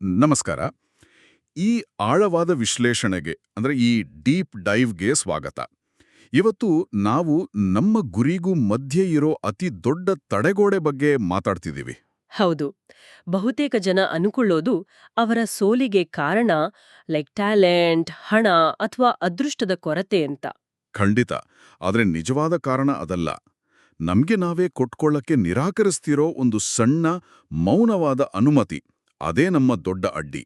ನಮಸ್ಕಾರ. ಈ ಆಳವಾದ ವಿಶ್ಲೇಷಣೆಗೆ ಅಂದ್ರೆ ಈ ಡೀಪ್ ಡೈವ್ಗೆ ಸ್ವಾಗತ. ಇವತ್ತು ನಾವು ನಮ್ಮ ಗುರಿಗೂ ಮಧ್ಯೆ ಇರೋ ಅತಿ ದೊಡ್ಡ ತಡೆಗೋಡೆ ಬಗ್ಗೆ ಮಾತಾಡ್ತಿದ್ದೀವಿ. ಹೌದು. ಬಹುತೇಕ ಜನ ಅನುಕೊಳ್ಳೋದು ಅವರ ಸೋಲಿಗೆ ಕಾರಣ ಟ್ಯಾಲೆಂಟ್, ಹಣ ಅಥವಾ ಅದೃಷ್ಟದ ಕೊರತೆ ಅಂತ. ಖಂಡಿತ. ಆದ್ರೆ ನಿಜವಾದ ಕಾರಣ ಅದಲ್ಲ. ನಮ್ಗೆ ನಾವೇ ಕೊಟ್ಕೊಳ್ಳಕ್ಕೆ ನಿರಾಕರಿಸ್ತಿರೋ ಒಂದು ಸಣ್ಣ ಮೌನವಾದ ಅನುಮತಿ, ಅದೇ ನಮ್ಮ ದೊಡ್ಡ ಅಡ್ಡಿ.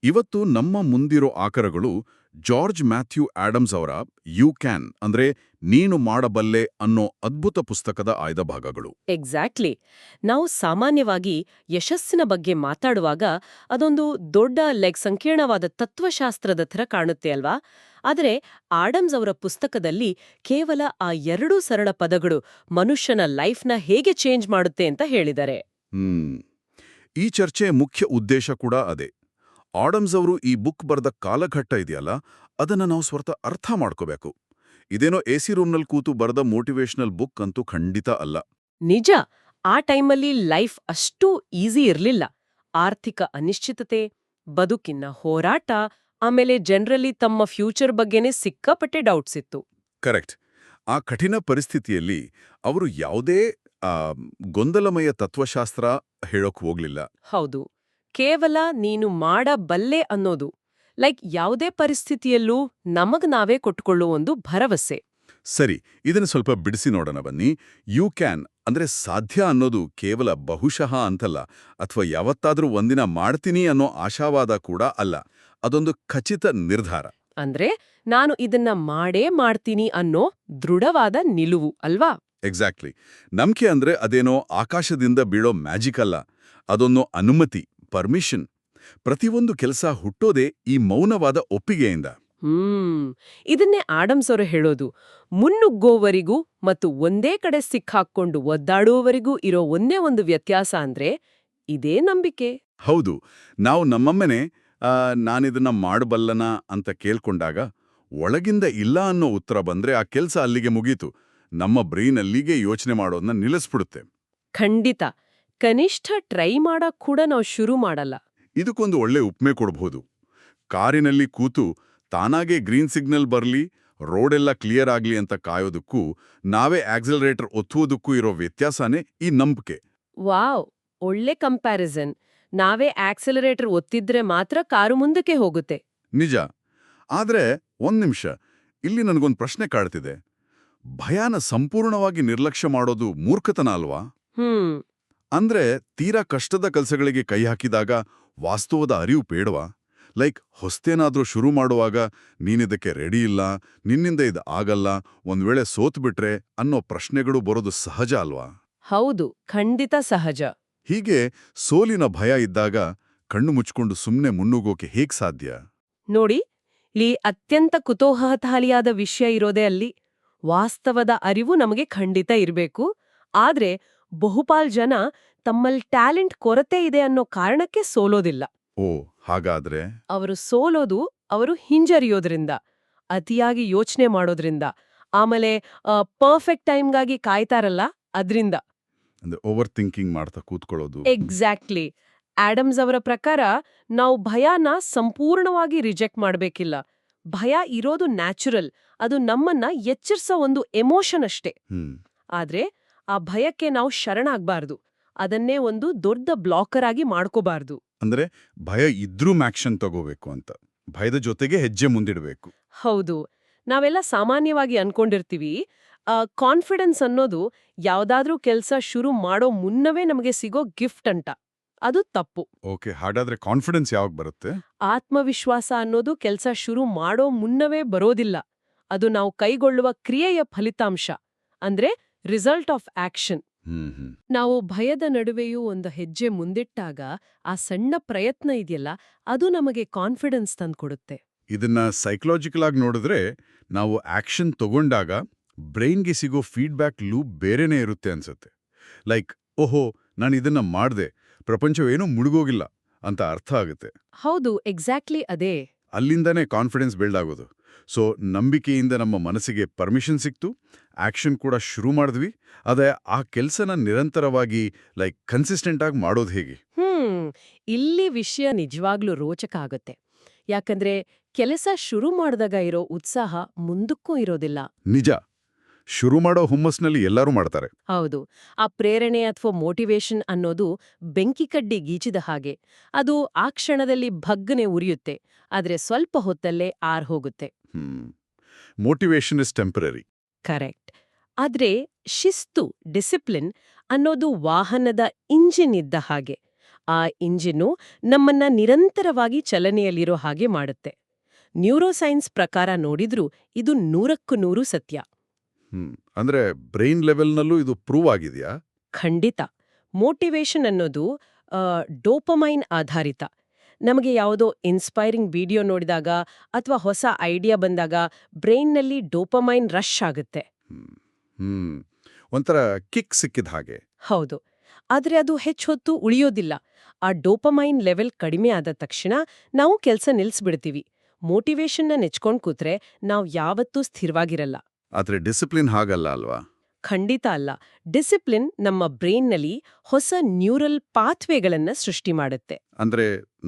ಇವತ್ತು ನಮ್ಮ ಮುಂದಿರೋ ಆಕರಗಳು ಜಾರ್ಜ್ ಮ್ಯಾಥ್ಯೂ ಆಡಮ್ಸ್ ಅವರ ಯು ಕ್ಯಾನ್ ಅಂದ್ರೆ ನೀನು ಮಾಡಬಲ್ಲೆ ಅನ್ನೋ ಅದ್ಭುತ ಪುಸ್ತಕದ ಆಯ್ದ ಭಾಗಗಳು. ಎಕ್ಸಾಕ್ಟ್ಲಿ. ನಾವು ಸಾಮಾನ್ಯವಾಗಿ ಯಶಸ್ಸಿನ ಬಗ್ಗೆ ಮಾತಾಡುವಾಗ ಅದೊಂದು ದೊಡ್ಡ ಸಂಕೀರ್ಣವಾದ ತತ್ವಶಾಸ್ತ್ರದ ಥರ ಕಾಣುತ್ತೆ ಅಲ್ವಾ? ಆದರೆ ಆಡಮ್ಸ್ ಅವರ ಪುಸ್ತಕದಲ್ಲಿ ಕೇವಲ ಆ 2 ಸರಳ ಪದಗಳು ಮನುಷ್ಯನ ಲೈಫ್ನ ಹೇಗೆ ಚೇಂಜ್ ಮಾಡುತ್ತೆ ಅಂತ ಹೇಳಿದ್ದಾರೆ. ಈ ಚರ್ಚೆಯ ಮುಖ್ಯ ಉದ್ದೇಶ ಕೂಡ ಅದೇ. ಆಡಮ್ಸ್ ಅವರು ಈ ಬುಕ್ ಬರೆದ ಕಾಲಘಟ್ಟ ಇದೆಯಲ್ಲ, ಅದನ್ನ ನಾವು ಸ್ವರ್ಥ ಅರ್ಥ ಮಾಡ್ಕೋಬೇಕು. ಇದೇನೋ ಎಸಿ ರೂಮ್ನಲ್ಲಿ ಕೂತು ಬರೆದ ಮೋಟಿವೇಶನಲ್ ಬುಕ್ ಅಂತೂ ಖಂಡಿತ ಅಲ್ಲ. ನಿಜ. ಆ ಟೈಮಲ್ಲಿ ಲೈಫ್ ಅಷ್ಟೂ ಈಸಿ ಇರ್ಲಿಲ್ಲ. ಆರ್ಥಿಕ ಅನಿಶ್ಚಿತತೆ, ಬದುಕಿನ ಹೋರಾಟ, ಆಮೇಲೆ ಜನರಲಿ ತಮ್ಮ ಫ್ಯೂಚರ್ ಬಗ್ಗೆನೇ ಸಿಕ್ಕಾಪಟ್ಟೆ ಡೌಟ್ಸ್ ಇತ್ತು. ಕರೆಕ್ಟ್. ಆ ಕಠಿಣ ಪರಿಸ್ಥಿತಿಯಲ್ಲಿ ಅವರು ಯಾವುದೇ ಗೊಂದಲಮಯ ತತ್ವಶಾಸ್ತ್ರ ಹೇಳೋಕ್ ಹೋಗ್ಲಿಲ್ಲ. ಹೌದು. ಕೇವಲ ನೀನು ಮಾಡಬಲ್ಲೆ ಅನ್ನೋದು, ಯಾವುದೇ ಪರಿಸ್ಥಿತಿಯಲ್ಲೂ ನಮಗ್ ನಾವೇ ಕೊಟ್ಕೊಳ್ಳೋ ಒಂದು ಭರವಸೆ. ಸರಿ, ಇದನ್ನು ಸ್ವಲ್ಪ ಬಿಡಿಸಿ ನೋಡೋಣ ಬನ್ನಿ. ಯು ಕ್ಯಾನ್ ಅಂದ್ರೆ ಸಾಧ್ಯ ಅನ್ನೋದು ಕೇವಲ ಬಹುಶಃ ಅಂತಲ್ಲ, ಅಥವಾ ಯಾವತ್ತಾದ್ರೂ ಒಂದಿನ ಮಾಡ್ತೀನಿ ಅನ್ನೋ ಆಶಾವಾದ ಕೂಡ ಅಲ್ಲ. ಅದೊಂದು ಖಚಿತ ನಿರ್ಧಾರ. ಅಂದ್ರೆ ನಾನು ಇದನ್ನ ಮಾಡೇ ಮಾಡ್ತೀನಿ ಅನ್ನೋ ದೃಢವಾದ ನಿಲುವು ಅಲ್ವಾ? ಎಕ್ಸಾಕ್ಟ್ಲಿ. ನಂಬಿಕೆ ಅಂದ್ರೆ ಅದೇನೋ ಆಕಾಶದಿಂದ ಬೀಳೋ ಮ್ಯಾಜಿಕ್ ಅಲ್ಲ. ಅದೊಂದು ಅನುಮತಿ, ಪರ್ಮಿಷನ್. ಪ್ರತಿಯೊಂದು ಕೆಲಸ ಹುಟ್ಟೋದೇ ಈ ಮೌನವಾದ ಒಪ್ಪಿಗೆಯಿಂದ. ಇದನ್ನೇ ಆಡಮ್ಸ್ ಅವರು ಹೇಳೋದು. ಮುನ್ನುಗ್ಗೋವರಿಗೂ ಮತ್ತು ಒಂದೇ ಕಡೆ ಸಿಕ್ಕಾಕೊಂಡು ಒದ್ದಾಡುವವರಿಗೂ ಇರೋ ಒಂದೇ ಒಂದು ವ್ಯತ್ಯಾಸ ಅಂದ್ರೆ ಇದೇ ನಂಬಿಕೆ. ಹೌದು. ನಾವು ನಮ್ಮಮ್ಮನೆ ನಾನಿದನ್ನ ಮಾಡಬಲ್ಲನ ಅಂತ ಕೇಳ್ಕೊಂಡಾಗ ಒಳಗಿಂದ ಇಲ್ಲ ಅನ್ನೋ ಉತ್ತರ ಬಂದ್ರೆ ಆ ಕೆಲ್ಸ ಅಲ್ಲಿಗೆ ಮುಗೀತು. ನಮ್ಮ ಬ್ರೈನ್ ಅಲ್ಲಿಗೆ ಯೋಚನೆ ಮಾಡೋದನ್ನ ನಿಲ್ಲಿಸ್ಬಿಡುತ್ತೆ. ಖಂಡಿತ. ಕನಿಷ್ಠ ಟ್ರೈ ಮಾಡಕ್ ಕೂಡ ನಾವು ಶುರು ಮಾಡಲ್ಲ. ಇದಕ್ಕೊಂದು ಒಳ್ಳೆ ಉಪ್ಮೆ ಕೊಡ್ಬೋದು. ಕಾರಿನಲ್ಲಿ ಕೂತು ತಾನಾಗೆ ಗ್ರೀನ್ ಸಿಗ್ನಲ್ ಬರ್ಲಿ, ರೋಡೆಲ್ಲ ಕ್ಲಿಯರ್ ಆಗ್ಲಿ ಅಂತ ಕಾಯೋದಕ್ಕೂ ನಾವೇ ಆಕ್ಸಿಲರೇಟರ್ ಒತ್ತುವುದಕ್ಕೂ ಇರೋ ವ್ಯತ್ಯಾಸನೇ ಈ ನಂಬಿಕೆ. ವಾವ್, ಒಳ್ಳೆ ಕಂಪ್ಯಾರಿಸನ್. ನಾವೇ ಆಕ್ಸಿಲರೇಟರ್ ಒತ್ತಿದ್ರೆ ಮಾತ್ರ ಕಾರು ಮುಂದಕ್ಕೆ ಹೋಗುತ್ತೆ. ನಿಜ. ಆದ್ರೆ ಒಂದ್ ನಿಮಿಷ, ಇಲ್ಲಿ ನನಗೊಂದು ಪ್ರಶ್ನೆ ಕಾಡ್ತಿದೆ. ಭಯನ ಸಂಪೂರ್ಣವಾಗಿ ನಿರ್ಲಕ್ಷ್ಯ ಮಾಡೋದು ಮೂರ್ಖತನ ಅಲ್ವಾ? ಅಂದ್ರೆ ತೀರಾ ಕಷ್ಟದ ಕೆಲಸಗಳಿಗೆ ಕೈ ಹಾಕಿದಾಗ ವಾಸ್ತವದ ಅರಿವು ಬೇಡವಾ? ಹೊಸ್ತೇನಾದ್ರೂ ಶುರು ಮಾಡುವಾಗ ನೀನಿದಕ್ಕೆ ರೆಡಿ ಇಲ್ಲ, ನಿನ್ನಿಂದ ಇದು ಆಗಲ್ಲ, ಒಂದ್ವೇಳೆ ಸೋತ್ಬಿಟ್ರೆ ಅನ್ನೋ ಪ್ರಶ್ನೆಗಳು ಬರೋದು ಸಹಜ ಅಲ್ವಾ? ಹೌದು, ಖಂಡಿತ ಸಹಜ. ಹೀಗೆ ಸೋಲಿನ ಭಯ ಇದ್ದಾಗ ಕಣ್ಣು ಮುಚ್ಕೊಂಡು ಸುಮ್ನೆ ಮುನ್ನುಗ್ಗೋಕೆ ಹೇಗ್ ಸಾಧ್ಯ? ನೋಡಿ, ಇಲ್ಲಿ ಅತ್ಯಂತ ಕುತೂಹಲಕಾರಿಯಾದ ವಿಷಯ ಇರೋದೇ ಅಲ್ಲಿ. ವಾಸ್ತವದ ಅರಿವು ನಮಗೆ ಖಂಡಿತ ಇರಬೇಕು. ಆದ್ರೆ ಬಹುಪಾಲ್ ಜನ ತಮ್ಮಲ್ಲಿ ಟ್ಯಾಲೆಂಟ್ ಕೊರತೆ ಇದೆ ಅನ್ನೋ ಕಾರಣಕ್ಕೆ ಸೋಲೋದಿಲ್ಲ. ಓ, ಹಾಗಾದ್ರೆ ಅವರು ಸೋಲೋದು ಅವರು ಹಿಂಜರಿಯೋದ್ರಿಂದ, ಅತಿಯಾಗಿ ಯೋಚನೆ ಮಾಡೋದ್ರಿಂದ, ಆಮೇಲೆ ಪರ್ಫೆಕ್ಟ್ ಟೈಮ್ಗಾಗಿ ಕಾಯ್ತಾರಲ್ಲ ಅದ್ರಿಂದ. ಅಂದ್ರೆ ಓವರ್ ಥಿಂಕಿಂಗ್ ಮಾಡ್ತಾ ಕೂತ್ಕೊಳ್ಳೋದು. ಎಕ್ಸಾಕ್ಟ್ಲಿ. ಆಡಮ್ಸ್ ಅವರ ಪ್ರಕಾರ ನಾವು ಭಯನ ಸಂಪೂರ್ಣವಾಗಿ ರಿಜೆಕ್ಟ್ ಮಾಡ್ಬೇಕಿಲ್ಲ. ಭಯ ಇರೋದು ನ್ಯಾಚುರಲ್, ಅದು ನಮ್ಮನ್ನ ಎಚ್ಚರಿಸೋ ಒಂದು ಎಮೋಷನ್ ಅಷ್ಟೇ. ಆದ್ರೆ ಆ ಭಯಕ್ಕೆ ನಾವು ಶರಣಾಗ್ಬಾರ್ದು. ಅದನ್ನೇ ಒಂದು ದೊಡ್ಡ ಬ್ಲಾಕರ್ ಆಗಿ ಮಾಡ್ಕೋಬಾರ್ದು. ಅಂದ್ರೆ ಭಯ ಇದ್ರೂ ಆಕ್ಷನ್ ತಗೋಬೇಕು ಅಂತ, ಭಯದ ಜೊತೆಗೆ ಹೆಜ್ಜೆ ಮುಂದಿಡಬೇಕು. ಹೌದು. ನಾವೆಲ್ಲ ಸಾಮಾನ್ಯವಾಗಿ ಅನ್ಕೊಂಡಿರ್ತೀವಿ ಕಾನ್ಫಿಡೆನ್ಸ್ ಅನ್ನೋದು ಯಾವ್ದಾದ್ರೂ ಕೆಲ್ಸ ಶುರು ಮಾಡೋ ಮುನ್ನವೇ ನಮಗೆ ಸಿಗೋ ಗಿಫ್ಟ್ ಅಂತ. ಅದು ತಪ್ಪು. ಓಕೆ, ಹಾಗಾದ್ರೆ ಕಾನ್ಫಿಡೆನ್ಸ್ ಯಾವಾಗ ಬರುತ್ತೆ? ಆತ್ಮವಿಶ್ವಾಸ ಅನ್ನೋದು ಕೆಲ್ಸ ಶುರು ಮಾಡೋ ಮುನ್ನವೇ ಬರೋದಿಲ್ಲ. ಅದು ನಾವು ಕೈಗೊಳ್ಳುವ ಕ್ರಿಯೆಯ ಫಲಿತಾಂಶ, ಅಂದ್ರೆ ರಿಸಲ್ಟ್ ಆಫ್ ಆಕ್ಷನ್. ನಾವು ಭಯದ ನಡುವೆಯೂ ಒಂದು ಹೆಜ್ಜೆ ಮುಂದಿಟ್ಟಾಗ ಆ ಸಣ್ಣ ಪ್ರಯತ್ನ ಇದೆಯಲ್ಲ, ಅದು ನಮಗೆ ಕಾನ್ಫಿಡೆನ್ಸ್ ತಂದ್ಕೊಡುತ್ತೆ. ಇದನ್ನ ಸೈಕಲಾಜಿಕಲ್ ಆಗಿ ನೋಡಿದ್ರೆ, ನಾವು ಆಕ್ಷನ್ ತಗೊಂಡಾಗ ಬ್ರೈನ್ಗೆ ಸಿಗೋ ಫೀಡ್ಬ್ಯಾಕ್ ಲೂಪ್ ಬೇರೆನೇ ಇರುತ್ತೆ ಅನ್ಸುತ್ತೆ. ಓಹೋ, ನಾನು ಇದನ್ನ ಮಾಡ್ದೆ, ಪ್ರಪಂಚವೇನೂ ಮುಳುಗೋಗಿಲ್ಲ ಅಂತ ಅರ್ಥ ಆಗುತ್ತೆ. ಹೌದು, ಎಕ್ಸಾಕ್ಟ್ಲಿ ಅದೇ. ಅಲ್ಲಿಂದಾನೇ ಕಾನ್ಫಿಡೆನ್ಸ್ ಬಿಲ್ಡ್ ಆಗೋದು. ಸೊ ನಂಬಿಕೆಯಿಂದ ನಮ್ಮ ಮನಸ್ಸಿಗೆ ಪರ್ಮಿಷನ್ ಸಿಕ್ತು, ಆಕ್ಷನ್ ಕೂಡ ಶುರು ಮಾಡಿದ್ವಿ. ಅದೇ ಆ ಕೆಲಸನ ನಿರಂತರವಾಗಿ ಕನ್ಸಿಸ್ಟೆಂಟ್ ಆಗಿ ಮಾಡೋದು ಹೇಗೆ? ಇಲ್ಲಿ ವಿಷಯ ನಿಜವಾಗ್ಲೂ ರೋಚಕ ಆಗುತ್ತೆ. ಯಾಕಂದ್ರೆ ಕೆಲಸ ಶುರು ಮಾಡಿದಾಗ ಇರೋ ಉತ್ಸಾಹ ಮುಂದಕ್ಕೂ ಇರೋದಿಲ್ಲ. ನಿಜ, ಶುರು ಮಾಡೋ ಹುಮ್ಮಸ್ನಲ್ಲಿ ಎಲ್ಲರೂ ಮಾಡ್ತಾರೆ. ಹೌದು, ಆ ಪ್ರೇರಣೆ ಅಥವಾ ಮೋಟಿವೇಶನ್ ಅನ್ನೋದು ಬೆಂಕಿ ಕಡ್ಡಿ ಗೀಚಿದ ಹಾಗೆ. ಅದು ಆ ಕ್ಷಣದಲ್ಲಿ ಭಗ್ಗನೆ ಉರಿಯುತ್ತೆ, ಆದ್ರೆ ಸ್ವಲ್ಪ ಹೊತ್ತಲ್ಲೇ ಹೋಗುತ್ತೆ. Motivation is temporary. ಕರೆಕ್ಟ್. ಆದ್ರೆ ಶಿಸ್ತು, ಡಿಸಿಪ್ಲಿನ್ ಅನ್ನೋದು ವಾಹನದ ಇಂಜಿನ್ ಇದ್ದ ಹಾಗೆ. ಆ ಇಂಜಿನ್ನು ನಮ್ಮನ್ನ ನಿರಂತರವಾಗಿ ಚಲನೆಯಲ್ಲಿರೋ ಹಾಗೆ ಮಾಡುತ್ತೆ. ನ್ಯೂರೋಸೈನ್ಸ್ ಪ್ರಕಾರ ನೋಡಿದ್ರೂ ಇದು 100ಕ್ಕೂ 100 ಸತ್ಯ. ಅಂದ್ರೆ ಬ್ರೈನ್ ಲೆವೆಲ್ನಲ್ಲೂ ಇದು ಪ್ರೂವ್ ಆಗಿದೆಯಾ? ಖಂಡಿತ. ಮೋಟಿವೇಶನ್ ಅನ್ನೋದು ಡೋಪಮೈನ್ ಆಧಾರಿತ. ನಮಗೆ ಯಾವುದೋ ಇನ್ಸ್ಪೈರಿಂಗ್ ವಿಡಿಯೋ ನೋಡಿದಾಗ ಅಥವಾ ಹೊಸ ಐಡಿಯಾ ಬಂದಾಗ ಬ್ರೈನ್ನಲ್ಲಿ ಡೋಪಮೈನ್ ರಶ್ ಆಗುತ್ತೆ. ಒಂಥರ ಕಿಕ್ ಸಿಕ್ಕಿದ ಹಾಗೆ. ಹೌದು. ಆದ್ರೆ ಅದು ಹೆಚ್ಚೊತ್ತು ಉಳಿಯೋದಿಲ್ಲ. ಆ ಡೋಪಮೈನ್ ಲೆವೆಲ್ ಕಡಿಮೆ ಆದ ತಕ್ಷಣ ನಾವು ಕೆಲ್ಸ ನಿಲ್ಸ್ಬಿಡ್ತೀವಿ. ಮೋಟಿವೇಶನ್ನ ನೆಚ್ಕೊಂಡ್ ಕೂತ್ರೆ ನಾವು ಯಾವತ್ತೂ ಸ್ಥಿರವಾಗಿರಲ್ಲ. ಆದ್ರೆ ಡಿಸಿಪ್ಲಿನ್ ಹಾಗಲ್ಲ ಅಲ್ವಾ? ಖಂಡಿತ ಅಲ್ಲ. ಡಿಸಿಪ್ಲಿನ್ ನಮ್ಮ ಬ್ರೈನ್ನಲ್ಲಿ ಹೊಸ ನ್ಯೂರಲ್ ಪಾತ್ವೇಗಳನ್ನ ಸೃಷ್ಟಿ ಮಾಡುತ್ತೆ. ಅಂದ್ರೆ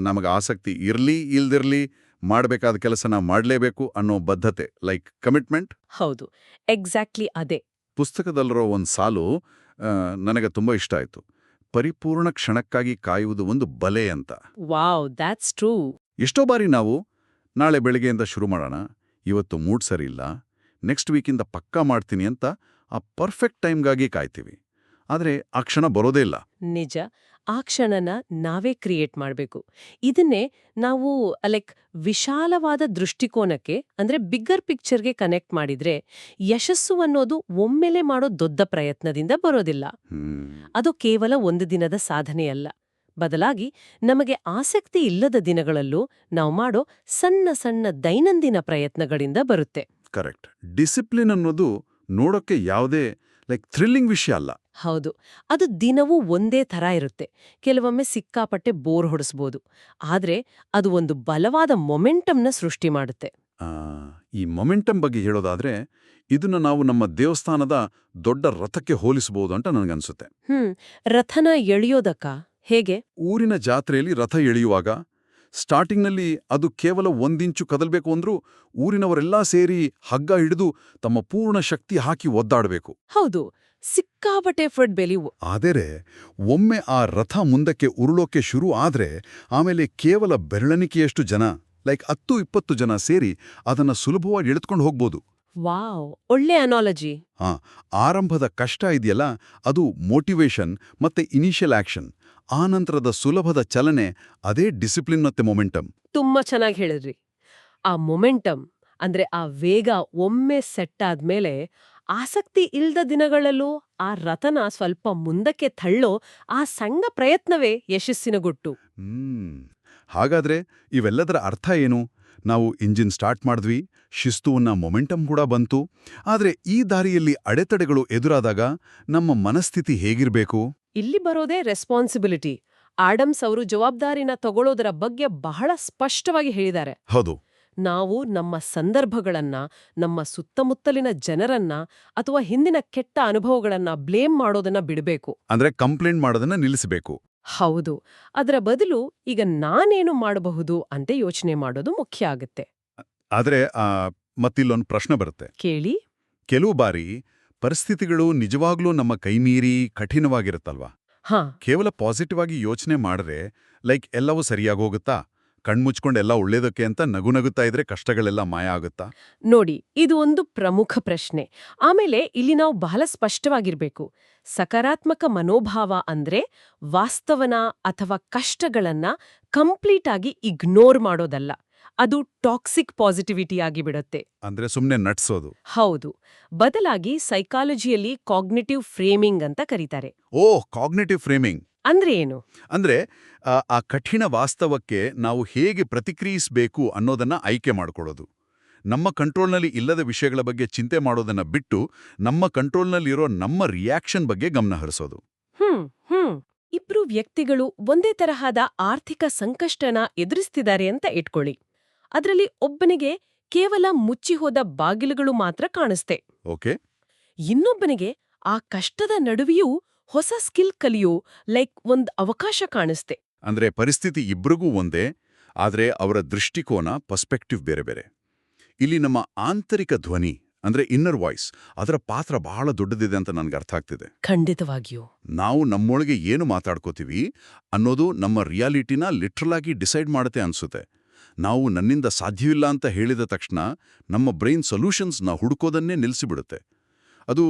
ನಮಗೆ ಆಸಕ್ತಿ ಇರ್ಲಿ ಇಲ್ದಿರ್ಲಿ ಮಾಡಬೇಕಾದ ಕೆಲಸನ ಮಾಡಲೇಬೇಕು ಅನ್ನೋ ಬದ್ಧತೆ, ಕಮಿಟ್ಮೆಂಟ್. ಹೌದು, ಎಕ್ಸಾಕ್ಟ್ಲಿ ಅದೇ. ಪುಸ್ತಕದಲ್ಲಿರೋ ಒಂದು ಸಾಲು ನನಗೆ ತುಂಬಾ ಇಷ್ಟ ಆಯ್ತು. ಪರಿಪೂರ್ಣ ಕ್ಷಣಕ್ಕಾಗಿ ಕಾಯುವುದು ಒಂದು ಬಲೆ ಅಂತ. Wow, that's true. ಎಷ್ಟೋ ಬಾರಿ ನಾವು ನಾಳೆ ಬೆಳಗ್ಗೆಯಿಂದ ಶುರು ಮಾಡೋಣ, ಇವತ್ತು ಮೂಡ್ ಸರಿ ಇಲ್ಲ, ನೆಕ್ಸ್ಟ್ ವೀಕಿಂದ ಪಕ್ಕಾ ಮಾಡ್ತೀನಿ ಅಂತ ಆ ಪರ್ಫೆಕ್ಟ್ ಟೈಮ್ಗಾಗಿ ಕಾಯ್ತೀವಿ. ಆದ್ರೆ ಆ ಕ್ಷಣ ಬರೋದೇ ಇಲ್ಲ. ನಿಜ, ಆ ಕ್ಷಣನ ನಾವೇ ಕ್ರಿಯೇಟ್ ಮಾಡಬೇಕು. ಇದನ್ನೇ ನಾವು ವಿಶಾಲವಾದ ದೃಷ್ಟಿಕೋನಕ್ಕೆ ಅಂದ್ರೆ ಬಿಗ್ಗರ್ ಪಿಕ್ಚರ್ಗೆ ಕನೆಕ್ಟ್ ಮಾಡಿದ್ರೆ ಯಶಸ್ಸು ಅನ್ನೋದು ಒಮ್ಮೆಲೆ ಮಾಡೋ ದೊಡ್ಡ ಪ್ರಯತ್ನದಿಂದ ಬರೋದಿಲ್ಲ. ಅದು ಕೇವಲ ಒಂದು ದಿನದ ಸಾಧನೆಯಲ್ಲ. ಬದಲಾಗಿ ನಮಗೆ ಆಸಕ್ತಿ ಇಲ್ಲದ ದಿನಗಳಲ್ಲೂ ನಾವು ಮಾಡೋ ಸಣ್ಣ ಸಣ್ಣ ದೈನಂದಿನ ಪ್ರಯತ್ನಗಳಿಂದ ಬರುತ್ತೆ. ಕರೆಕ್ಟ್. ಡಿಸಿಪ್ಲಿನ್ ಅನ್ನೋದು ನೋಡೋಕ್ಕೆ ಯಾವುದೇ ಥ್ರಿಲ್ಲಿಂಗ್ ವಿಷಯ ಅಲ್ಲ. ಹೌದು, ಅದು ದಿನವೂ ಒಂದೇ ಥರ ಇರುತ್ತೆ. ಕೆಲವೊಮ್ಮೆ ಸಿಕ್ಕಾಪಟ್ಟೆ ಬೋರ್ ಹೊಡಿಸ್ಬೋದು. ಆದ್ರೆ ಅದು ಒಂದು ಬಲವಾದ ಮೊಮೆಂಟಮ್ನ ಸೃಷ್ಟಿ ಮಾಡುತ್ತೆ. ಈ ಮೊಮೆಂಟಮ್ ಬಗ್ಗೆ ಹೇಳೋದಾದ್ರೆ ಇದನ್ನ ನಾವು ನಮ್ಮ ದೇವಸ್ಥಾನದ ದೊಡ್ಡ ರಥಕ್ಕೆ ಹೋಲಿಸಬಹುದು ಅಂತ ನನಗನ್ಸುತ್ತೆ. ರಥನ ಎಳೆಯೋದಕ್ಕ ಹೇಗೆ? ಊರಿನ ಜಾತ್ರೆಯಲ್ಲಿ ರಥ ಎಳೆಯುವಾಗ ಸ್ಟಾರ್ಟಿಂಗ್ನಲ್ಲಿ ಅದು ಕೇವಲ 1 ಇಂಚು ಕದಲ್ಬೇಕು ಅಂದ್ರೂ ಊರಿನವರೆಲ್ಲ ಸೇರಿ ಹಗ್ಗ ಹಿಡಿದು ತಮ್ಮ ಪೂರ್ಣ ಶಕ್ತಿ ಹಾಕಿ ಒದ್ದಾಡಬೇಕು. ಹೌದು, ಸಿಕ್ಕಾಪಟ್ಟೆ ಎಫರ್ಟ್ ಬೆಳೆಯುವು. ಆದರೆ ಒಮ್ಮೆ ಆ ರಥ ಮುಂದಕ್ಕೆ ಉರುಳೋಕೆ ಶುರು ಆದ್ರೆ ಆಮೇಲೆ ಕೇವಲ ಬೆರಳೆಣಿಕೆಯಷ್ಟು ಜನ 10-20 ಜನ ಸೇರಿ ಅದನ್ನ ಸುಲಭವಾಗಿ ಎಳೆದುಕೊಂಡು ಹೋಗ್ಬೋದು. ವಾವ್, ಒಳ್ಳೆ ಅನಾಲಜಿ. ಆರಂಭದ ಕಷ್ಟ ಇದೆಯಲ್ಲ, ಅದು ಮೋಟಿವೇಶನ್ ಮತ್ತೆ ಇನಿಷಿಯಲ್ ಆಕ್ಷನ್. ಆ ನಂತರದ ಸುಲಭದ ಚಲನೆ, ಅದೇ ಡಿಸಿಪ್ಲಿನ್ ಮತ್ತೆ ಮೊಮೆಂಟಮ್. ತುಂಬಾ ಚೆನ್ನಾಗಿ ಹೇಳಿದ್ರಿ. ಆ ಮೊಮೆಂಟಮ್ ಅಂದ್ರೆ ಆ ವೇಗ ಒಮ್ಮೆ ಸೆಟ್ ಆದ್ಮೇಲೆ ಆಸಕ್ತಿ ಇಲ್ದ ದಿನಗಳಲ್ಲೂ ಆ ರಥನ ಸ್ವಲ್ಪ ಮುಂದಕ್ಕೆ ತಳ್ಳೋ ಆ ಸಣ್ಣ ಪ್ರಯತ್ನವೇ ಯಶಸ್ಸಿನ ಗುಟ್ಟು. ಹಾಗಾದ್ರೆ ಇವೆಲ್ಲದರ ಅರ್ಥ ಏನು? ನಾವು ಇಂಜಿನ್ ಸ್ಟಾರ್ಟ್ ಮಾಡಿದ್ವಿ, ಶಿಸ್ತುವನ್ನ ಮೊಮೆಂಟಮ್ ಕೂಡ ಬಂತು. ಆದ್ರೆ ಈ ದಾರಿಯಲ್ಲಿ ಅಡೆತಡೆಗಳು ಎದುರಾದಾಗ ನಮ್ಮ ಮನಸ್ಥಿತಿ ಹೇಗಿರ್ಬೇಕು? ಇಲ್ಲಿ ಬರೋದೇ ರೆಸ್ಪಾನ್ಸಿಬಿಲಿಟಿ. ಆಡಮ್ಸ್ ಅವರು ಜವಾಬ್ದಾರಿನ ತಗೊಳ್ಳೋದರ ಬಗ್ಗೆ ಬಹಳ ಸ್ಪಷ್ಟವಾಗಿ ಹೇಳಿದ್ದಾರೆ. ಹೌದು, ನಾವು ನಮ್ಮ ಸಂದರ್ಭಗಳನ್ನ, ನಮ್ಮ ಸುತ್ತಮುತ್ತಲಿನ ಜನರನ್ನ ಅಥವಾ ಹಿಂದಿನ ಕೆಟ್ಟ ಅನುಭವಗಳನ್ನ ಬ್ಲೇಮ್ ಮಾಡೋದನ್ನ ಬಿಡಬೇಕು. ಅಂದ್ರೆ ಕಂಪ್ಲೇಂಟ್ ಮಾಡೋದನ್ನ ನಿಲ್ಲಿಸಬೇಕು. ಹೌದು, ಅದರ ಬದಲು ಈಗ ನಾನೇನು ಮಾಡಬಹುದು ಅಂತ ಯೋಚನೆ ಮಾಡೋದು ಮುಖ್ಯ ಆಗುತ್ತೆ. ಆದ್ರೆ ಮತ್ತಿಲ್ಲೊಂದು ಪ್ರಶ್ನೆ ಬರುತ್ತೆ, ಕೇಳಿ. ಕೆಲವು ಬಾರಿ ಪರಿಸ್ಥಿತಿಗಳು ನಿಜವಾಗ್ಲೂ ನಮ್ಮ ಕೈಮೀರಿ ಕಠಿಣವಾಗಿರುತ್ತಲ್ವಾ? ಕೇವಲ ಪಾಸಿಟಿವ್ ಆಗಿ ಯೋಚನೆ ಮಾಡಿದ್ರೆ ಎಲ್ಲವೂ ಸರಿಯಾಗೋಗುತ್ತಾ? ಕಣ್ಮುಚ್ಕೊಂಡೆಲ್ಲ ಒಳ್ಳೇದಕ್ಕೆ ಅಂತ ನಗುನಗುತ್ತಾ ಇದ್ರೆ ಕಷ್ಟಗಳೆಲ್ಲ ಮಾಯ ಆಗುತ್ತಾ? ನೋಡಿ, ಇದು ಒಂದು ಪ್ರಮುಖ ಪ್ರಶ್ನೆ. ಆಮೇಲೆ ಇಲ್ಲಿ ನಾವು ಬಹಳ ಸ್ಪಷ್ಟವಾಗಿರ್ಬೇಕು. ಸಕಾರಾತ್ಮಕ ಮನೋಭಾವ ಅಂದ್ರೆ ವಾಸ್ತವನ ಅಥವಾ ಕಷ್ಟಗಳನ್ನ ಕಂಪ್ಲೀಟ್ ಆಗಿ ಇಗ್ನೋರ್ ಮಾಡೋದಲ್ಲ. ಅದು ಟಾಕ್ಸಿಕ್ ಪಾಸಿಟಿವಿಟಿ ಆಗಿಬಿಡುತ್ತೆ. ಅಂದ್ರೆ ಸುಮ್ನೆ ನಡ್ಸೋದು. ಹೌದು. ಬದಲಾಗಿ ಸೈಕಾಲಜಿಯಲ್ಲಿ ಕಾಗ್ನಿಟಿವ್ ಫ್ರೇಮಿಂಗ್ ಅಂತ ಕರೀತಾರೆ. ಕಾಗ್ನಿಟಿವ್ ಫ್ರೇಮಿಂಗ್ ಅಂದ್ರೆ ಏನು? ಅಂದ್ರೆ ಆ ಕಠಿಣ ವಾಸ್ತವಕ್ಕೆ ನಾವು ಹೇಗೆ ಪ್ರತಿಕ್ರಿಯಿಸಬೇಕು ಅನ್ನೋದನ್ನ ಆಯ್ಕೆ ಮಾಡ್ಕೊಳ್ಳೋದು. ನಮ್ಮ ಕಂಟ್ರೋಲ್ನಲ್ಲಿ ಇಲ್ಲದ ವಿಷಯಗಳ ಬಗ್ಗೆ ಚಿಂತೆ ಮಾಡೋದನ್ನ ಬಿಟ್ಟು ನಮ್ಮ ಕಂಟ್ರೋಲ್ನಲ್ಲಿರೋ ನಮ್ಮ ರಿಯಾಕ್ಷನ್ ಬಗ್ಗೆ ಗಮನ ಹರಿಸೋದು. ಇಬ್ರು ವ್ಯಕ್ತಿಗಳು ಒಂದೇ ತರಹದ ಆರ್ಥಿಕ ಸಂಕಷ್ಟನ ಎದುರಿಸ್ತಿದ್ದಾರೆ ಅಂತ ಇಟ್ಕೊಳ್ಳಿ. ಅದರಲ್ಲಿ ಒಬ್ಬನಿಗೆ ಕೇವಲ ಮುಚ್ಚಿಹೋದ ಬಾಗಿಲುಗಳು ಮಾತ್ರ ಕಾಣಿಸ್ತೆ. ಓಕೆ. ಇನ್ನೊಬ್ಬನಿಗೆ ಆ ಕಷ್ಟದ ನಡುವೆಯೂ ಹೊಸ ಸ್ಕಿಲ್ ಕಲಿಯೋ ಒಂದ್ ಅವಕಾಶ ಕಾಣಿಸ್ತೆ. ಅಂದ್ರೆ ಪರಿಸ್ಥಿತಿ ಇಬ್ರಿಗೂ ಒಂದೇ, ಆದ್ರೆ ಅವರ ದೃಷ್ಟಿಕೋನ ಪರ್ಸ್ಪೆಕ್ಟಿವ್ ಬೇರೆ ಬೇರೆ. ಇಲ್ಲಿ ನಮ್ಮ ಆಂತರಿಕ ಧ್ವನಿ ಅಂದ್ರೆ ಇನ್ನರ್ ವಾಯ್ಸ್, ಅದರ ಪಾತ್ರ ಬಹಳ ದೊಡ್ಡದಿದೆ ಅಂತ ನನ್ಗೆ ಅರ್ಥ ಆಗ್ತಿದೆ. ಖಂಡಿತವಾಗಿಯೂ. ನಾವು ನಮ್ಮೊಳಗೆ ಏನು ಮಾತಾಡ್ಕೋತೀವಿ ಅನ್ನೋದು ನಮ್ಮ ರಿಯಾಲಿಟಿನ ಲಿಟ್ರಲ್ ಆಗಿ ಡಿಸೈಡ್ ಮಾಡುತ್ತೆ ಅನ್ಸುತ್ತೆ. ನಾವು ನನ್ನಿಂದ ಸಾಧ್ಯವಿಲ್ಲ ಅಂತ ಹೇಳಿದ ತಕ್ಷಣ ನಮ್ಮ ಬ್ರೈನ್ ಸೊಲ್ಯೂಷನ್ಸ್ನ ಹುಡುಕೋದನ್ನೇ ನಿಲ್ಲಿಸಿಬಿಡುತ್ತೆ. ಅದು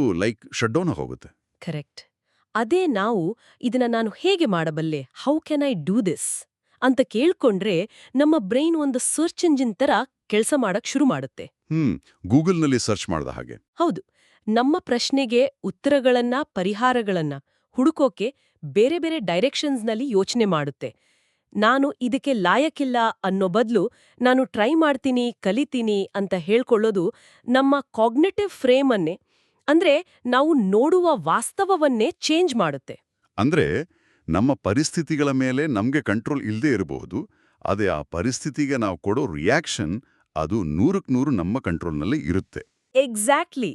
ಶಟ್ ಡೌನ್ ಹೋಗುತ್ತೆ. ಕರೆಕ್ಟ್. ಅದೇ ನಾವು ಇದನ್ನ ನಾನು ಹೇಗೆ ಮಾಡಬಲ್ಲೆ, how can I do this ಅಂತ ಕೇಳ್ಕೊಂಡ್ರೆ ನಮ್ಮ ಬ್ರೈನ್ ಒಂದು ಸರ್ಚ್ ಎಂಜಿನ್ ತರ ಕೆಲಸ ಮಾಡಕ್ ಶುರು ಮಾಡುತ್ತೆ. ಗೂಗಲ್ನಲ್ಲಿ ಸರ್ಚ್ ಮಾಡ್ದ ಹಾಗೆ. ಹೌದು. ನಮ್ಮ ಪ್ರಶ್ನೆಗೆ ಉತ್ತರಗಳನ್ನ, ಪರಿಹಾರಗಳನ್ನ ಹುಡುಕೋಕೆ ಬೇರೆ ಬೇರೆ ಡೈರೆಕ್ಷನ್ಸ್ನಲ್ಲಿ ಯೋಚನೆ ಮಾಡುತ್ತೆ. ನಾನು ಇದಕ್ಕೆ ಲಾಯಕ್ಕಿಲ್ಲ ಅನ್ನೋ ಬದಲು ನಾನು ಟ್ರೈ ಮಾಡ್ತೀನಿ, ಕಲಿತೀನಿ ಅಂತ ಹೇಳ್ಕೊಳ್ಳೋದು ನಮ್ಮ ಕಾಗ್ನಿಟಿವ್ ಫ್ರೇಮ್ ಅನ್ನೇ, ಅಂದ್ರೆ ನಾವು ನೋಡುವ ವಾಸ್ತವವನ್ನೇ ಚೇಂಜ್ ಮಾಡುತ್ತೆ. ಅಂದ್ರೆ ನಮ್ಮ ಪರಿಸ್ಥಿತಿಗಳ ಮೇಲೆ ನಮ್ಗೆ ಕಂಟ್ರೋಲ್ ಇಲ್ಲದೆ ಇರಬಹುದು, ಅದೇ ಆ ಪರಿಸ್ಥಿತಿಗೆ ನಾವು ಕೊಡೋ ರಿಯಾಕ್ಷನ್ ಅದು 100% ನಮ್ಮ ಕಂಟ್ರೋಲ್ನಲ್ಲಿ ಇರುತ್ತೆ. ಎಕ್ಸಾಕ್ಟ್ಲಿ.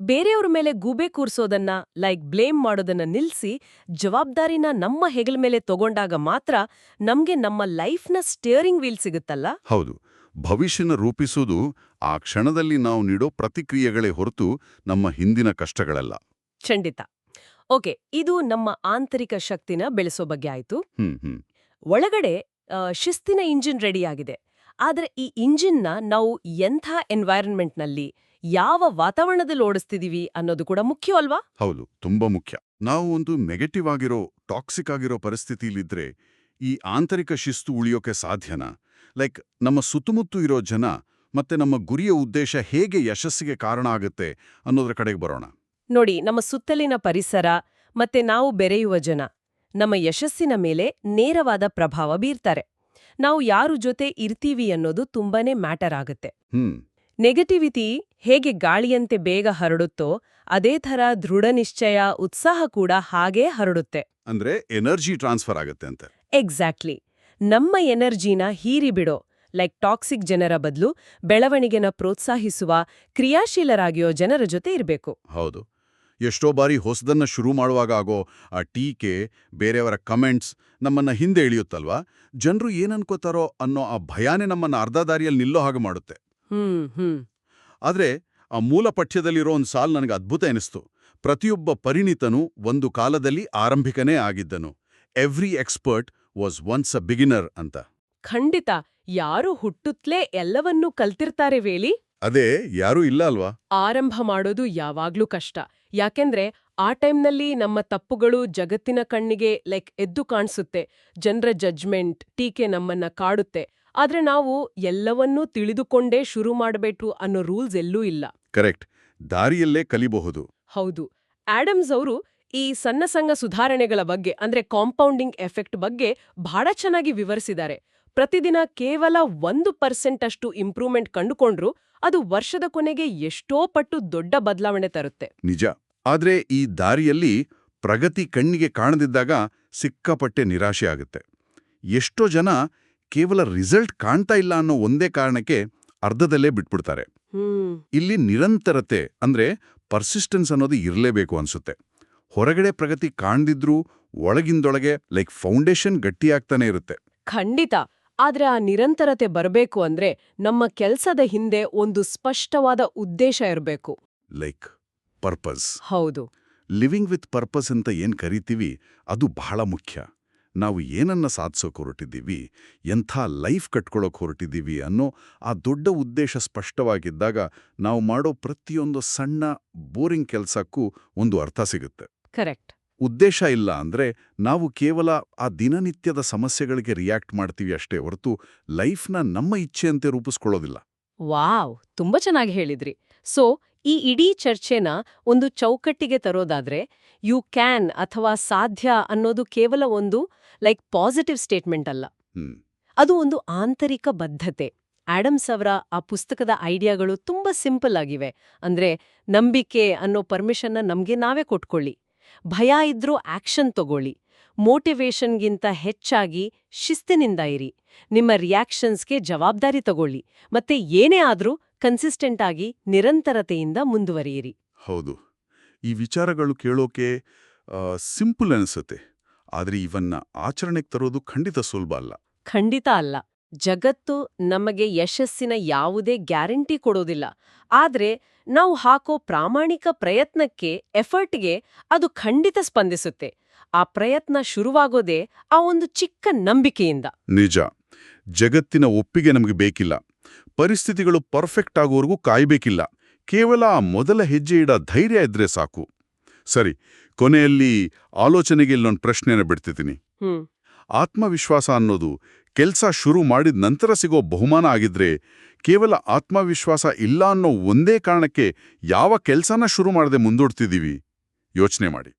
ಬೇರೆಯವ್ರ ಮೇಲೆ ಗೂಬೆ ಕೂರ್ಸೋದನ್ನ, ಬ್ಲೇಮ್ ಮಾಡೋದನ್ನ ನಿಲ್ಸಿ ಜವಾಬ್ದಾರಿನ ನಮ್ಮ ಹೆಗಲ ಮೇಲೆ ತಗೊಂಡಾಗ ಮಾತ್ರ ನಮ್ಗೆ ನಮ್ಮ ಲೈಫ್ನ ಸ್ಟಿಯರಿಂಗ್ ವೀಲ್ ಸಿಗುತ್ತಲ್ಲ. ಹೌದು. ಭವಿಷ್ಯನ ರೂಪಿಸೋದು ಆ ಕ್ಷಣದಲ್ಲಿ ನಾವು ನೀಡೋ ಪ್ರತಿಕ್ರಿಯೆಗಳೇ ಹೊರತು ನಮ್ಮ ಹಿಂದಿನ ಕಷ್ಟಗಳಲ್ಲ. ಖಂಡಿತ. ಓಕೆ, ಇದು ನಮ್ಮ ಆಂತರಿಕ ಶಕ್ತಿನ ಬೆಳೆಸೋ ಬಗ್ಗೆ ಆಯ್ತು. ಒಳಗಡೆ ಶಿಸ್ತಿನ ಇಂಜಿನ್ ರೆಡಿಯಾಗಿದೆ. ಆದ್ರೆ ಈ ಇಂಜಿನ್ನ ನಾವು ಎಂಥ ಎನ್ವೈರನ್ಮೆಂಟ್ನಲ್ಲಿ, ಯಾವ ವಾತಾವರಣದಲ್ಲಿ ಓಡಿಸ್ತಿದೀವಿ ಅನ್ನೋದು ಕೂಡ ಮುಖ್ಯ ಅಲ್ವಾ? ಹೌದು, ತುಂಬಾ ಮುಖ್ಯ. ನಾವು ಒಂದು ನೆಗೆಟಿವ್ ಆಗಿರೋ, ಟಾಕ್ಸಿಕ್ ಆಗಿರೋ ಪರಿಸ್ಥಿತಿಲಿದ್ರೆ ಈ ಆಂತರಿಕ ಶಿಸ್ತು ಉಳಿಯೋಕೆ ಸಾಧ್ಯನಾ? ನಮ್ಮ ಸುತ್ತಮುತ್ತ ಇರೋ ಜನ ಮತ್ತೆ ನಮ್ಮ ಗುರಿಯ ಉದ್ದೇಶ ಹೇಗೆ ಯಶಸ್ಸಿಗೆ ಕಾರಣ ಆಗುತ್ತೆ ಅನ್ನೋದ್ರ ಕಡೆಗೆ ಬರೋಣ. ನೋಡಿ, ನಮ್ಮ ಸುತ್ತಲಿನ ಪರಿಸರ ಮತ್ತೆ ನಾವು ಬೆರೆಯುವ ಜನ ನಮ್ಮ ಯಶಸ್ಸಿನ ಮೇಲೆ ನೇರವಾದ ಪ್ರಭಾವ ಬೀರ್ತಾರೆ. ನಾವು ಯಾರು ಜೊತೆ ಇರ್ತೀವಿ ಅನ್ನೋದು ತುಂಬಾನೇ ಮ್ಯಾಟರ್ ಆಗುತ್ತೆ. ನೆಗೆಟಿವಿಟಿ ಹೇಗೆ ಗಾಳಿಯಂತೆ ಬೇಗ ಹರಡುತ್ತೋ ಅದೇ ಥರ ದೃಢ ನಿಶ್ಚಯ, ಉತ್ಸಾಹ ಕೂಡ ಹಾಗೇ ಹರಡುತ್ತೆ. ಅಂದ್ರೆ ಎನರ್ಜಿ ಟ್ರಾನ್ಸ್ಫರ್ ಆಗುತ್ತೆ ಅಂತ. ಎಕ್ಸಾಕ್ಟ್ಲಿ. ನಮ್ಮ ಎನರ್ಜಿನ ಹೀರಿಬಿಡೋ ಟಾಕ್ಸಿಕ್ ಜನರ ಬದಲು ಬೆಳವಣಿಗೆನ ಪ್ರೋತ್ಸಾಹಿಸುವ, ಕ್ರಿಯಾಶೀಲರಾಗಿಯೋ ಜನರ ಜೊತೆ ಇರಬೇಕು. ಹೌದು. ಎಷ್ಟೋ ಬಾರಿ ಹೊಸದನ್ನ ಶುರು ಮಾಡುವಾಗ ಆಗೋ ಆ ಟೀಕೆ, ಬೇರೆಯವರ ಕಮೆಂಟ್ಸ್ ನಮ್ಮನ್ನ ಹಿಂದೆ ಇಳಿಯುತ್ತಲ್ವಾ? ಜನರು ಏನನ್ಕೋತಾರೋ ಅನ್ನೋ ಆ ಭಯಾನೇ ನಮ್ಮನ್ನ ಅರ್ಧ ದಾರಿಯಲ್ಲಿ ನಿಲ್ಲೋ ಹಾಗೆ ಮಾಡುತ್ತೆ. ಆದ್ರೆ ಆ ಮೂಲ ಪಠ್ಯದಲ್ಲಿರೋ ಒಂದು ಸಾಲು ನನಗೆ ಅದ್ಭುತ ಎನಿಸ್ತು. ಪ್ರತಿಯೊಬ್ಬ ಪರಿಣಿತನು ಒಂದು ಕಾಲದಲ್ಲಿ ಆರಂಭಿಕನೇ ಆಗಿದ್ದನು. Every expert was once a beginner ಅಂತ. ಖಂಡಿತ. ಯಾರು ಹುಟ್ಟುತ್ತಲೇ ಎಲ್ಲವನ್ನೂ ಕಲ್ತಿರ್ತಾರೆ ವೇಳಿ? ಅದೇ, ಯಾರೂ ಇಲ್ಲ ಅಲ್ವಾ? ಆರಂಭ ಮಾಡೋದು ಯಾವಾಗ್ಲೂ ಕಷ್ಟ. ಯಾಕೆಂದ್ರೆ ಆ ಟೈಮ್ನಲ್ಲಿ ನಮ್ಮ ತಪ್ಪುಗಳು ಜಗತ್ತಿನ ಕಣ್ಣಿಗೆ ಎದ್ದು ಕಾಣಿಸುತ್ತೆ. ಜನರ ಜಡ್ಜ್ಮೆಂಟ್, ಟೀಕೆ ನಮ್ಮನ್ನ ಕಾಡುತ್ತೆ. ಆದ್ರೆ ನಾವು ಎಲ್ಲವನ್ನೂ ತಿಳಿದುಕೊಂಡೇ ಶುರು ಮಾಡಬೇಕು ಅನ್ನೋ ರೂಲ್ಸ್ ಎಲ್ಲೂ ಇಲ್ಲ. ಕರೆಕ್ಟ್. ದಾರಿಯಲ್ಲೇ ಕಲಿಬಹುದು. ಹೌದು. ಆಡಮ್ಸ್ ಅವರು ಈ ಸಣ್ಣ ಸಣ್ಣ ಸುಧಾರಣೆಗಳ ಬಗ್ಗೆ, ಅಂದ್ರೆ ಕಾಂಪೌಂಡಿಂಗ್ ಎಫೆಕ್ಟ್ ಬಗ್ಗೆ ಬಹಳ ಚೆನ್ನಾಗಿ ವಿವರಿಸಿದ್ದಾರೆ. ಪ್ರತಿದಿನ ಕೇವಲ 1% ಅಷ್ಟು ಇಂಪ್ರೂವ್ಮೆಂಟ್ ಕಂಡುಕೊಂಡ್ರು ಅದು ವರ್ಷದ ಕೊನೆಗೆ ಎಷ್ಟೋ ಪಟ್ಟು ದೊಡ್ಡ ಬದಲಾವಣೆ ತರುತ್ತೆ. ನಿಜ. ಆದ್ರೆ ಈ ದಾರಿಯಲ್ಲಿ ಪ್ರಗತಿ ಕಣ್ಣಿಗೆ ಕಾಣದಿದ್ದಾಗ ಸಿಕ್ಕಾಪಟ್ಟೆ ನಿರಾಶೆ ಆಗುತ್ತೆ. ಎಷ್ಟೋ ಜನ ಕೇವಲ ರಿಸಲ್ಟ್ ಕಾಣ್ತಾ ಇಲ್ಲ ಅನ್ನೋ ಒಂದೇ ಕಾರಣಕ್ಕೆ ಅರ್ಧದಲ್ಲೇ ಬಿಟ್ಬಿಡ್ತಾರೆ. ಇಲ್ಲಿ ನಿರಂತರತೆ ಅಂದ್ರೆ ಪರ್ಸಿಸ್ಟೆನ್ಸ್ ಅನ್ನೋದು ಇರಲೇಬೇಕು ಅನ್ಸುತ್ತೆ. ಹೊರಗಡೆ ಪ್ರಗತಿ ಕಾಣ್ದಿದ್ರೂ ಒಳಗಿಂದೊಳಗೆ ಫೌಂಡೇಶನ್ ಗಟ್ಟಿಯಾಗ್ತಾನೆ ಇರುತ್ತೆ. ಖಂಡಿತ. ಆದ್ರೆ ಆ ನಿರಂತರತೆ ಬರಬೇಕು ಅಂದ್ರೆ ನಮ್ಮ ಕೆಲ್ಸದ ಹಿಂದೆ ಒಂದು ಸ್ಪಷ್ಟವಾದ ಉದ್ದೇಶ ಇರಬೇಕು. ಪರ್ಪಸ್. ಹೌದು. ಲಿವಿಂಗ್ ವಿತ್ ಪರ್ಪಸ್ ಅಂತ ಏನ್ ಕರಿತೀವಿ ಅದು ಬಹಳ ಮುಖ್ಯ. ನಾವು ಏನನ್ನ ಸಾಧಿಸೋಕೆ ಹೊರಟಿದ್ದೀವಿ, ಎಂಥ ಲೈಫ್ ಕಟ್ಕೊಳ್ಳೋಕೆ ಹೊರಟಿದ್ದೀವಿ ಅನ್ನೋ ಆ ದೊಡ್ಡ ಉದ್ದೇಶ ಸ್ಪಷ್ಟವಾಗಿದ್ದಾಗ ನಾವು ಮಾಡೋ ಪ್ರತಿಯೊಂದು ಸಣ್ಣ ಬೋರಿಂಗ್ ಕೆಲಸಕ್ಕೂ ಒಂದು ಅರ್ಥ ಸಿಗುತ್ತೆ. ಕರೆಕ್ಟ್. ಉದ್ದೇಶ ಇಲ್ಲ ಅಂದ್ರೆ ನಾವು ಕೇವಲ ಆ ದಿನನಿತ್ಯದ ಸಮಸ್ಯೆಗಳಿಗೆ ರಿಯಾಕ್ಟ್ ಮಾಡ್ತೀವಿ ಅಷ್ಟೇ ಹೊರತು ಲೈಫ್ನ ನಮ್ಮ ಇಚ್ಛೆಯಂತೆ ರೂಪಿಸ್ಕೊಳ್ಳೋದಿಲ್ಲ. ವಾವ್, ತುಂಬಾ ಚೆನ್ನಾಗಿ ಹೇಳಿದ್ರಿ. ಸೊ ಈ ಇಡೀ ಚರ್ಚೆನ ಒಂದು ಚೌಕಟ್ಟಿಗೆ ತರೋದಾದ್ರೆ, ಯು ಕ್ಯಾನ್ ಅಥವಾ ಸಾಧ್ಯ ಅನ್ನೋದು ಕೇವಲ ಒಂದು ಪಾಸಿಟಿವ್ ಸ್ಟೇಟ್ಮೆಂಟ್ ಅಲ್ಲ. ಅದು ಒಂದು ಆಂತರಿಕ ಬದ್ಧತೆ. ಆಡಮ್ಸ್ ಅವರ ಆ ಪುಸ್ತಕದ ಐಡಿಯಾಗಳು ತುಂಬಾ ಸಿಂಪಲ್ ಆಗಿವೆ. ಅಂದ್ರೆ ನಂಬಿಕೆ ಅನ್ನೋ ಪರ್ಮಿಷನ್ನ ನಮ್ಗೆ ನಾವೇ ಕೊಟ್ಕೊಳ್ಳಿ, ಭಯ ಇದ್ರೂ ಆಕ್ಷನ್ ತಗೊಳ್ಳಿ, ಮೋಟಿವೇಶನ್ಗಿಂತ ಹೆಚ್ಚಾಗಿ ಶಿಸ್ತಿನಿಂದ ಇರಿ. ನಿಮ್ಮ ರಿಯಾಕ್ಷನ್ಸ್ಗೆ ಜವಾಬ್ದಾರಿ ತಗೊಳ್ಳಿ. ಮತ್ತೆ ಏನೇ ಆದ್ರೂ ಕನ್ಸಿಸ್ಟೆಂಟ್ ಆಗಿ ನಿರಂತರತೆಯಿಂದ ಮುಂದುವರಿಯಿರಿ. ಹೌದು, ಈ ವಿಚಾರಗಳು ಕೇಳೋಕೆ ಸಿಂಪಲ್ ಅನಿಸುತ್ತೆ, ಆದರೆ ಇವನ್ನ ಆಚರಣೆಗೆ ತರೋದು ಖಂಡಿತ ಸುಲಭ ಅಲ್ಲ. ಖಂಡಿತ ಅಲ್ಲ. ಜಗತ್ತು ನಮಗೆ ಯಶಸ್ಸಿನ ಯಾವುದೇ ಗ್ಯಾರಂಟಿ ಕೊಡೋದಿಲ್ಲ. ಆದ್ರೆ ನಾವು ಹಾಕೋ ಪ್ರಾಮಾಣಿಕ ಪ್ರಯತ್ನಕ್ಕೆ, ಎಫರ್ಟ್ಗೆ ಅದು ಖಂಡಿತ ಸ್ಪಂದಿಸುತ್ತೆ. ಆ ಪ್ರಯತ್ನ ಶುರುವಾಗೋದೇ ಆ ಒಂದು ಚಿಕ್ಕ ನಂಬಿಕೆಯಿಂದ. ನಿಜ, ಜಗತ್ತಿನ ಒಪ್ಪಿಗೆ ನಮಗೆ ಬೇಕಿಲ್ಲ, ಪರಿಸ್ಥಿತಿಗಳು ಪರ್ಫೆಕ್ಟ್ ಆಗೋವರೆಗೂ ಕಾಯ್ಬೇಕಿಲ್ಲ. ಕೇವಲ ಆ ಮೊದಲ ಹೆಜ್ಜೆ ಇಡ ಧೈರ್ಯ ಇದ್ರೆ ಸಾಕು. ಸರಿ, ಕೊನೆಯಲ್ಲಿ ಆಲೋಚನೆಗೆ ಇಲ್ಲೊಂದು ಪ್ರಶ್ನೆನ ಬಿಡ್ತಿದ್ದೀನಿ. ಆತ್ಮವಿಶ್ವಾಸ ಅನ್ನೋದು ಕೆಲ್ಸ ಶುರು ಮಾಡಿದ ನಂತರ ಸಿಗೋ ಬಹುಮಾನ ಆಗಿದ್ರೆ, ಕೇವಲ ಆತ್ಮವಿಶ್ವಾಸ ಇಲ್ಲ ಅನ್ನೋ ಒಂದೇ ಕಾರಣಕ್ಕೆ ಯಾವ ಕೆಲ್ಸನ ಶುರು ಮಾಡದೆ ಮುಂದೂಡ್ತಿದ್ದೀವಿ? ಯೋಚನೆ ಮಾಡಿ.